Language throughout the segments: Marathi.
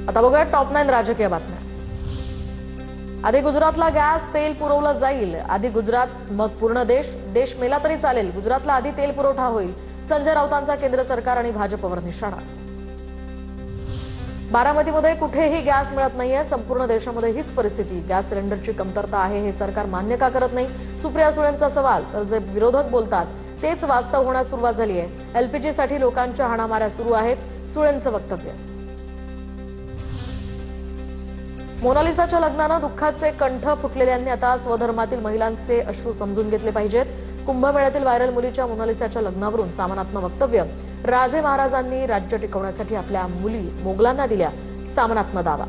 आता बघूया टॉप 9 राजकीय बातम्या। आधी गुजरातला गॅस तेल पुरवला जाईल, आधी गुजरात मग पूर्ण देश, देश मेला तरी चालेल, गुजरातला आधी तेल पुरवठा होईल, संजय राऊतांचा केंद्र सरकार आणि भाजपवर निशाणा। बारामतीमध्ये कुठेही गॅस मिळत नाहीये, संपूर्ण देशामध्ये हीच परिस्थिती, गॅस सिलेंडरची कमतरता आहे हे सरकार मान्य का करत नाही, सुप्रिया सुळेंचा सवाल। तर जे विरोधक बोलतात तेच वास्तव होण्यास सुरुवात झाली आहे, एलपीजी साठी लोकांच्या हाणामाऱ्या सुरू आहेत, सुळेंचं वक्तव्य। मोनालिसाच्या लग्नानं दुःखाचे कंठ फुटलेल्यांनी आता स्वधर्मातील महिलांचे अश्रू समजून घेतले पाहिजेत। कुंभमेळ्यातील व्हायरल मुलीच्या मोनालिसाच्या लग्नावरून सामनात्मक वक्तव्य, राजे महाराजांनी राज्य टिकवण्यासाठी आपल्या मुली मोगलांना दिल्या, सामनात्मक दावा।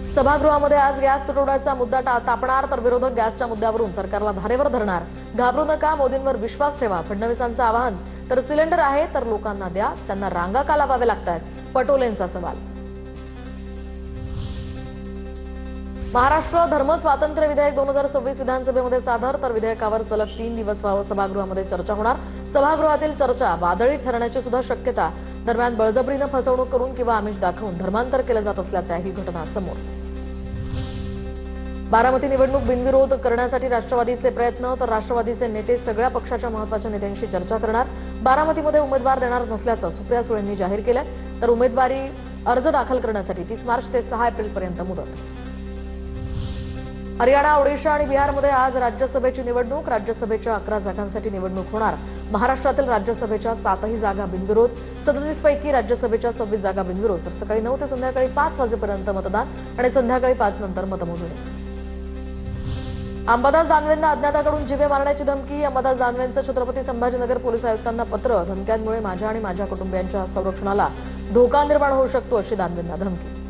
सभागृहामध्ये आज गॅस तुटवड्याचा मुद्दा तापणार, तर विरोधक गॅसच्या मुद्द्यावरून सरकारला धारेवर धरणार, घाबरू नका, मोदींवर विश्वास ठेवा, फडणवीसांचं आवाहन। तर सिलेंडर आहे तर लोकांना द्या, त्यांना रांगा का लावाव्या लागतात, पटोलेंचा सवाल। महाराष्ट्र धर्म स्वातंत्र्य विधेयक 2026 विधानसभेमध्ये सादर, तर विधेयकावर सलग 3 दिवस सभागृहामध्ये चर्चा होणार, सभागृहातील चर्चा वादळी ठरण्याची सुद्धा शक्यता। दरम्यान बळजबरीनं फसवणूक करून किंवा आमिष दाखवून धर्मांतर केलं जात असल्याच्या ही घटना समोर। बारामती निवडणूक बिनविरोध करण्यासाठी राष्ट्रवादीचे प्रयत्न, तर राष्ट्रवादीचे नेते सगळ्या पक्षाच्या महत्त्वाच्या नेत्यांशी चर्चा करणार, बारामतीमध्ये उमेदवार देणार नसल्याचं सुप्रिया सुळेंनी जाहीर केलं, तर उमेदवारी अर्ज दाखल करण्यासाठी 30 मार्च ते 6 एप्रिलपर्यंत मुदत। हरियाणा, ओडिशा आणि बिहारमध्ये आज राज्यसभेची निवडणूक, राज्यसभेच्या 11 जागांसाठी निवडणूक होणार, महाराष्ट्रातील राज्यसभेच्या 7ही जागा बिनविरोध, 37 पैकी राज्यसभेच्या 26 जागा बिनविरोध, तर सकाळी 9 ते संध्याकाळी 5 वाजेपर्यंत मतदान आणि संध्याकाळी 5 नंतर मतमोजणी। अंबादास दानवेंना अज्ञाताकडून जीवे मारण्याची धमकी, अंबादास दानवेंचं छत्रपती संभाजीनगर पोलीस आयुक्तांना पत्र, धमक्यांमुळे माझ्या आणि माझ्या कुटुंबियांच्या संरक्षणाला धोका निर्माण होऊ शकतो अशी दानवेंना धमकी।